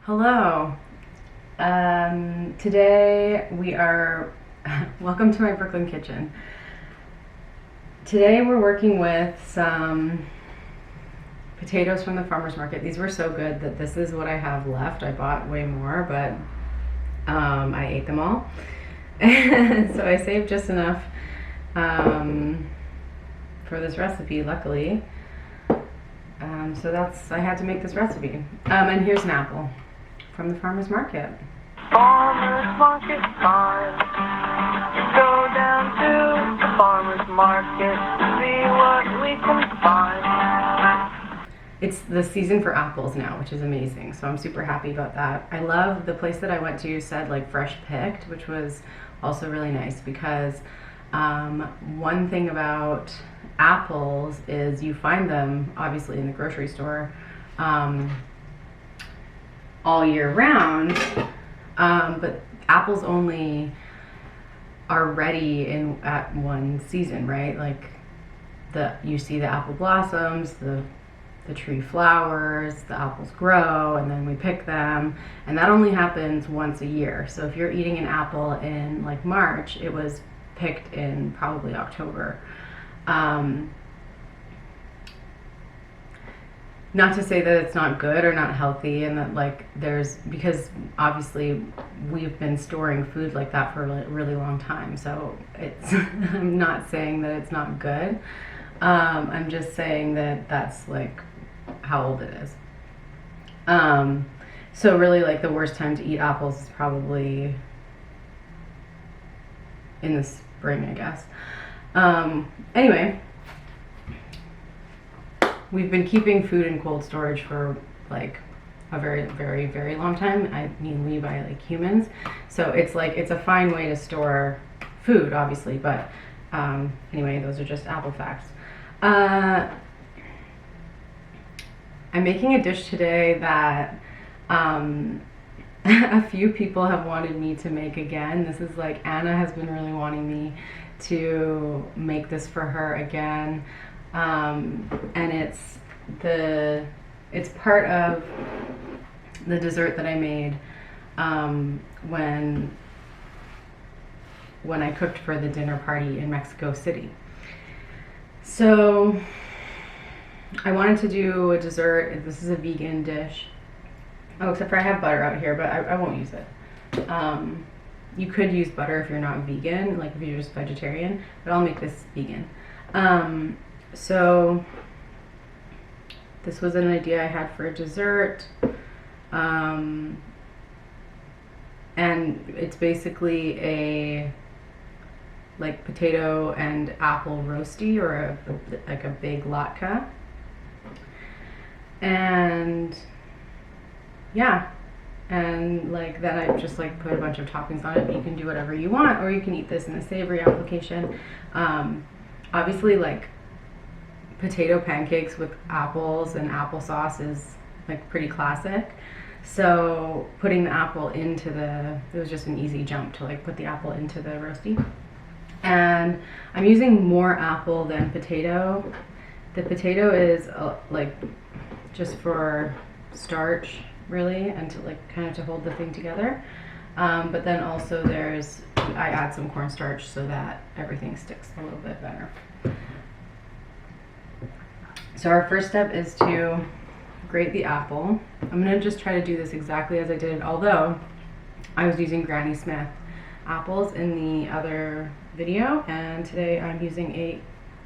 Hello. Today we are, welcome to my Brooklyn kitchen. Today we're working with some potatoes from the farmer's market. These were so good that this is what I have left. I bought way more, but I ate them all. So I saved just enough for this recipe, luckily. So I had to make this recipe. And here's an apple from the farmer's market. Farmer's market time. Go down to the farmer's market, see what we can find. It's the season for apples now, which is amazing. So I'm super happy about that. I love the place that I went to said like fresh picked, which was also really nice because one thing about apples is you find them obviously in the grocery store all year round, but apples only are ready at one season, right? Like you see the apple blossoms, the tree flowers, the apples grow, and then we pick them, and that only happens once a year. So if you're eating an apple in like March, it was picked in probably October. Not to say that it's not good or not healthy, and that like because obviously we've been storing food like that for a really long time, so it's I'm not saying that it's not good. I'm just saying that that's like how old it is. So really like the worst time to eat apples is probably in the spring, I guess. Anyway, we've been keeping food in cold storage for like a very, very, very long time. I mean, we buy like humans. So it's a fine way to store food, obviously. But anyway, those are just apple facts. I'm making a dish today that a few people have wanted me to make again. This is like Anna has been really wanting me to make this for her again. And it's part of the dessert that I made when I cooked for the dinner party in Mexico City. So I wanted to do a dessert. This is a vegan dish. Oh, except for I have butter out here, but I won't use it. You could use butter if you're not vegan, like if you're just vegetarian, but I'll make this vegan. So this was an idea I had for a dessert, and it's basically a like potato and apple rosti, or like a big latke, and yeah, and like then I just like put a bunch of toppings on it. You can do whatever you want, or you can eat this in a savory application. Obviously, like potato pancakes with apples and applesauce is like pretty classic. So putting the apple into it was just an easy jump to like put the apple into the rosti. And I'm using more apple than potato. The potato is like just for starch really, and to like kind of to hold the thing together. But then also I add some cornstarch so that everything sticks a little bit better. So our first step is to grate the apple. I'm going to just try to do this exactly as I did, although I was using Granny Smith apples in the other video, and today I'm using a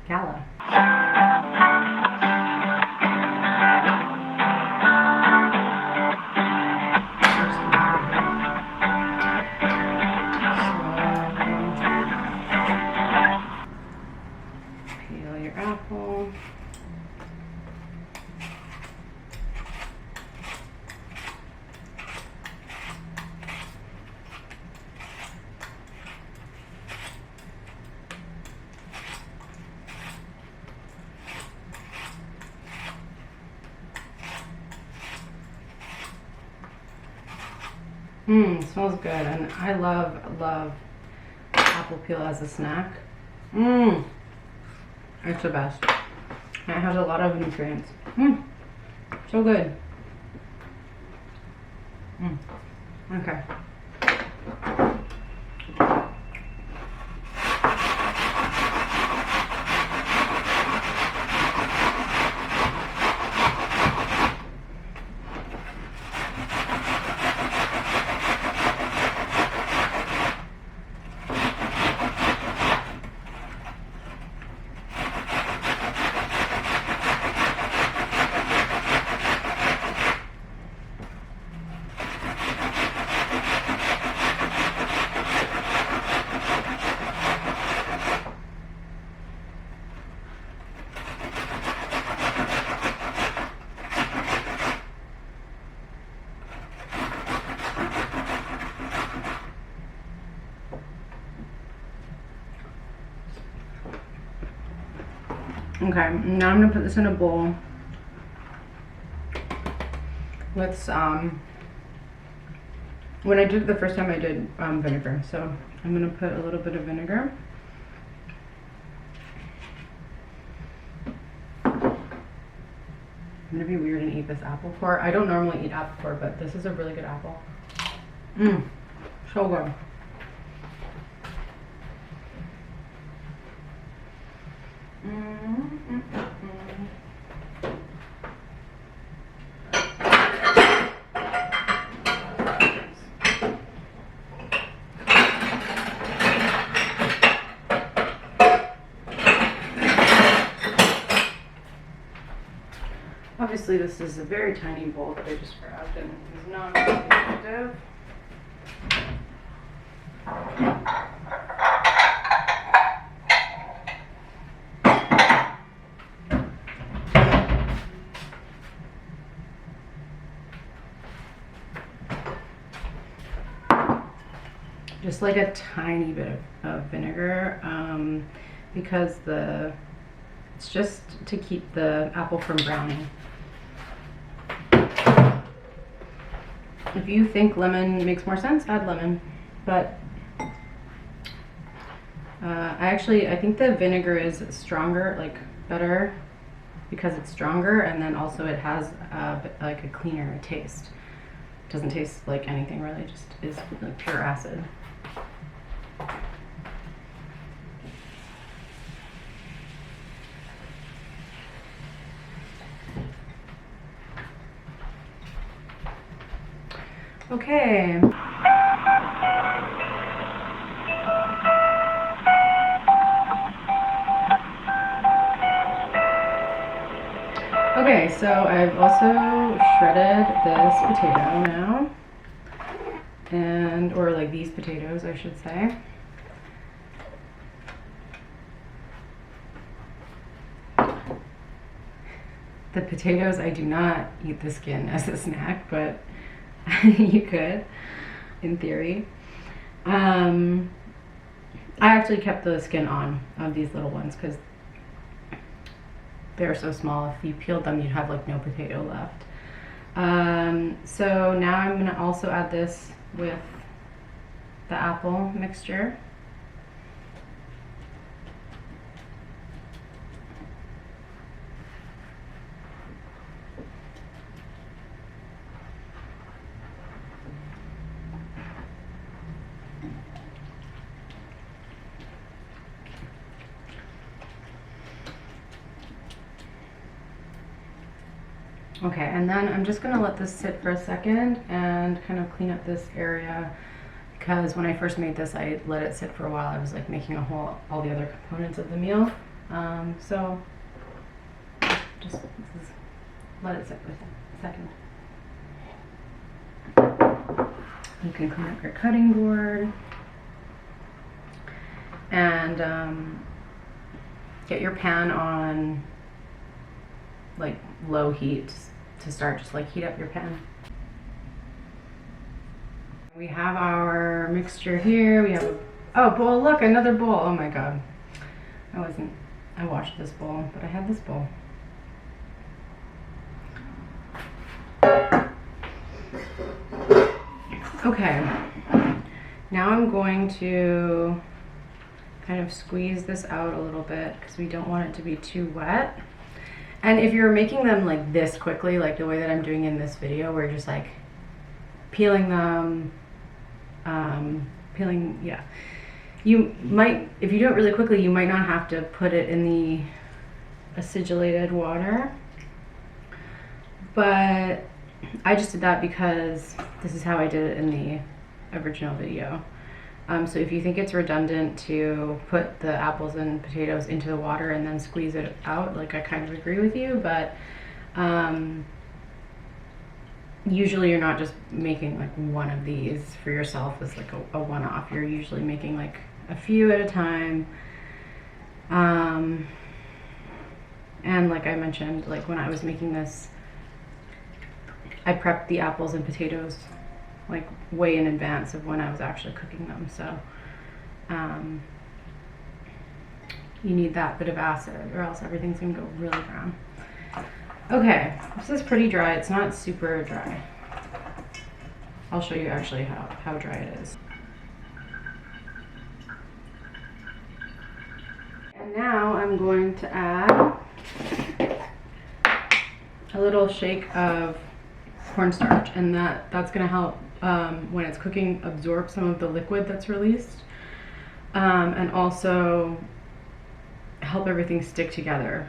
Gala. Peel your apple. It smells good, and I love apple peel as a snack. It's the best. And it has a lot of nutrients. So good. Okay. Okay, now I'm gonna put this in a bowl with some, when I did it the first time I did vinegar. So I'm gonna put a little bit of vinegar. I'm gonna be weird and eat this apple core. I don't normally eat apple core, but this is a really good apple. So good. Obviously this is a very tiny bowl that I just grabbed and is not really effective. Just like a tiny bit of vinegar, because it's just to keep the apple from browning. If you think lemon makes more sense, add lemon, but I think the vinegar is stronger, like better, because it's stronger, and then also it has like a cleaner taste. It doesn't taste like anything really, it just is like pure acid. Okay. Okay, so I've also shredded this potato now, or like these potatoes, I should say. The potatoes, I do not eat the skin as a snack, but you could, in theory. I actually kept the skin on of these little ones because they're so small. If you peeled them, you'd have like no potato left. So now I'm gonna also add this with the apple mixture. Okay, and then I'm just gonna let this sit for a second and kind of clean up this area, because when I first made this, I let it sit for a while. I was like making all the other components of the meal. So just let it sit for a second. You can clean up your cutting board and get your pan on like low heat to start. Just like heat up your pan. We have our mixture here. We have a bowl. Look, another bowl. Oh my god, I washed this bowl, but I had this bowl. Okay, now I'm going to kind of squeeze this out a little bit because we don't want it to be too wet. And if you're making them like this quickly, like the way that I'm doing in this video, where you're just like peeling them, yeah. You might, if you do it really quickly, you might not have to put it in the acidulated water, but I just did that because this is how I did it in the original video. So if you think it's redundant to put the apples and potatoes into the water and then squeeze it out, like I kind of agree with you, but usually you're not just making like one of these for yourself as like a one-off. You're usually making like a few at a time. And like I mentioned, like when I was making this, I prepped the apples and potatoes like way in advance of when I was actually cooking them. So you need that bit of acid or else everything's gonna go really brown. Okay, this is pretty dry. It's not super dry. I'll show you actually how dry it is. And now I'm going to add a little shake of cornstarch, and that's going to help when it's cooking absorb some of the liquid that's released, and also help everything stick together.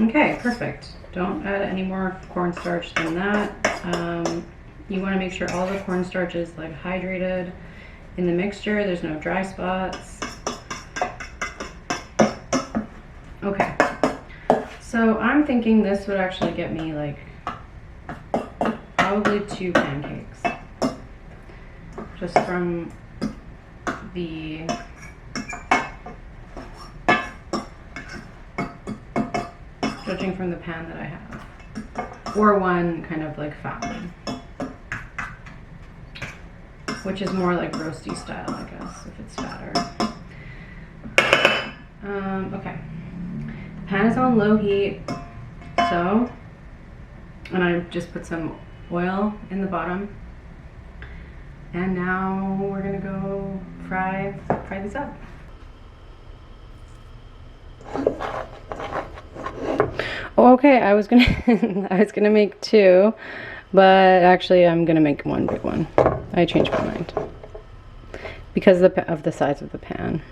Okay, perfect. Don't add any more cornstarch than that. You want to make sure all the cornstarch is like hydrated in the mixture. There's no dry spots. Okay, so I'm thinking this would actually get me like probably 2 pancakes, just from the judging from the pan that I have, or one kind of like fat one, which is more like roasty style, I guess, if it's fatter. Okay, the pan is on low heat, so, and I just put some oil in the bottom, and now we're gonna go fry these up. Okay, I was gonna make 2, but actually I'm gonna make 1 big one. I changed my mind because of the size of the pan.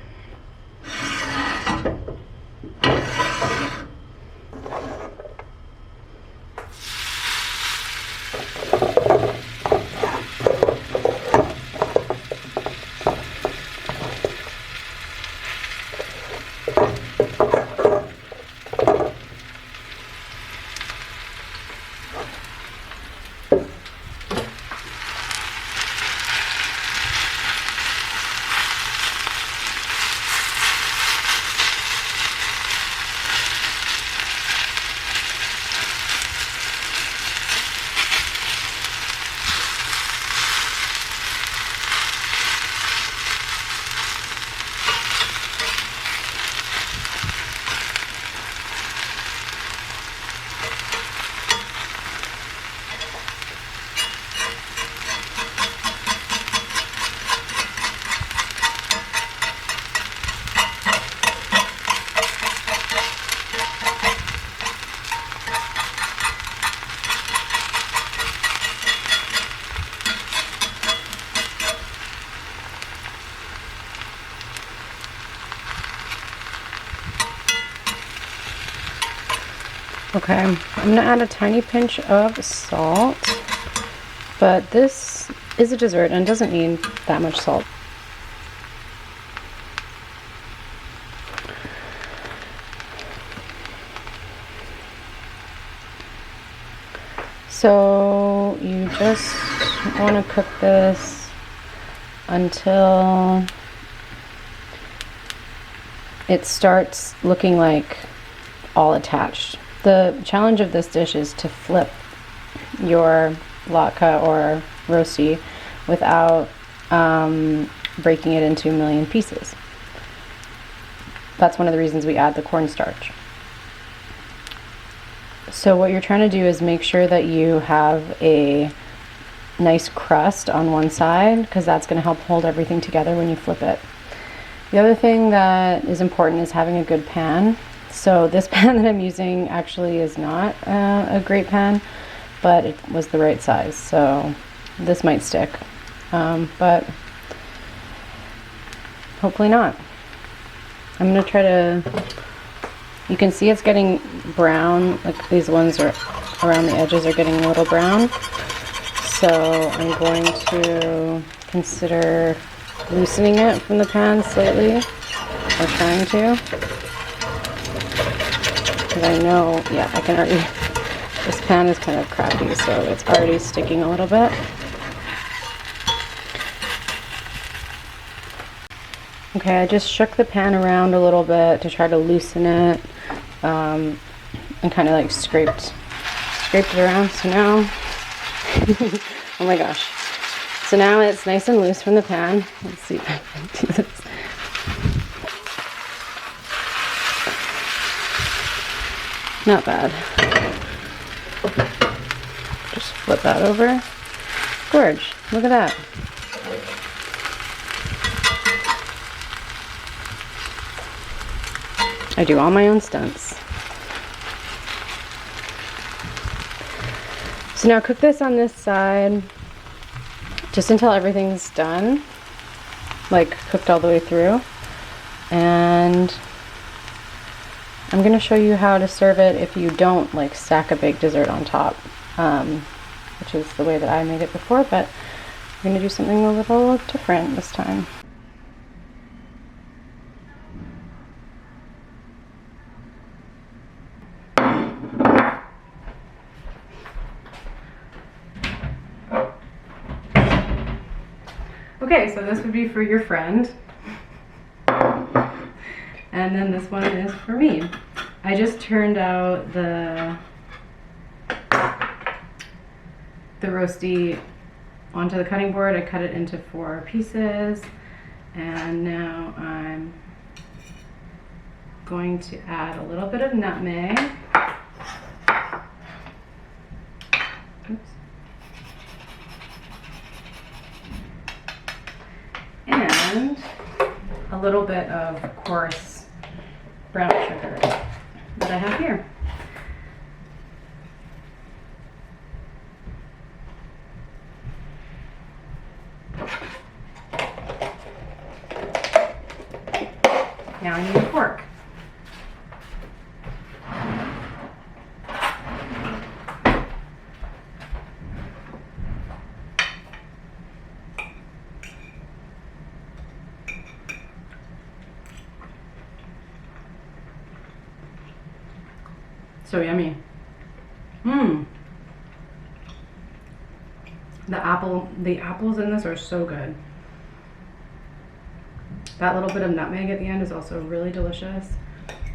Okay, I'm gonna add a tiny pinch of salt, but this is a dessert and doesn't need that much salt. So you just want to cook this until it starts looking like all attached. The challenge of this dish is to flip your latke or rosti without breaking it into a million pieces. That's one of the reasons we add the cornstarch. So what you're trying to do is make sure that you have a nice crust on one side, because that's going to help hold everything together when you flip it. The other thing that is important is having a good pan. So this pan that I'm using actually is not a great pan, but it was the right size, so this might stick, but hopefully not. I'm going to try to, you can see it's getting brown, like these ones are around the edges are getting a little brown, so I'm going to consider loosening it from the pan slightly, or trying to, because I know, yeah, I can already, this pan is kind of crappy, so it's already sticking a little bit. Okay, I just shook the pan around a little bit to try to loosen it, and kind of like scraped it around, so now, oh my gosh. So now it's nice and loose from the pan. Let's see if I can do this. Not bad. Just flip that over. Gorge, look at that. I do all my own stunts. So now cook this on this side just until everything's done, like cooked all the way through. And I'm going to show you how to serve it if you don't like stack a big dessert on top, which is the way that I made it before, but I'm going to do something a little different this time. Okay, so this would be for your friend, and then this one is for me. I just turned out the rosti onto the cutting board. I cut it into 4 pieces, and now I'm going to add a little bit of nutmeg. Oops. And a little bit of coarse brown sugar that I have here. Now I need a fork. So yummy. The apples in this are so good. That little bit of nutmeg at the end is also really delicious.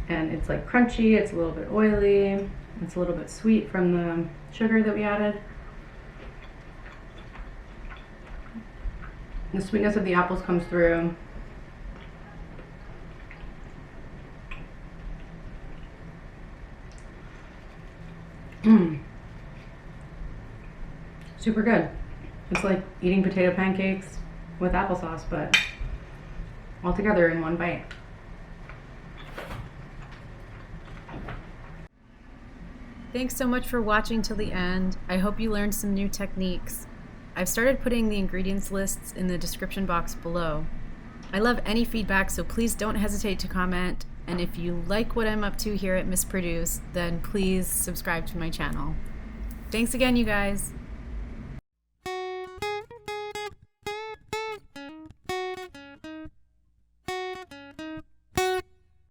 And it's like crunchy, it's a little bit oily, it's a little bit sweet from the sugar that we added. The sweetness of the apples comes through. Super good. It's like eating potato pancakes with applesauce, but all together in one bite. Thanks so much for watching till the end. I hope you learned some new techniques. I've started putting the ingredients lists in the description box below. I love any feedback, so please don't hesitate to comment. And if you like what I'm up to here at Miss Produce, then please subscribe to my channel. Thanks again, you guys.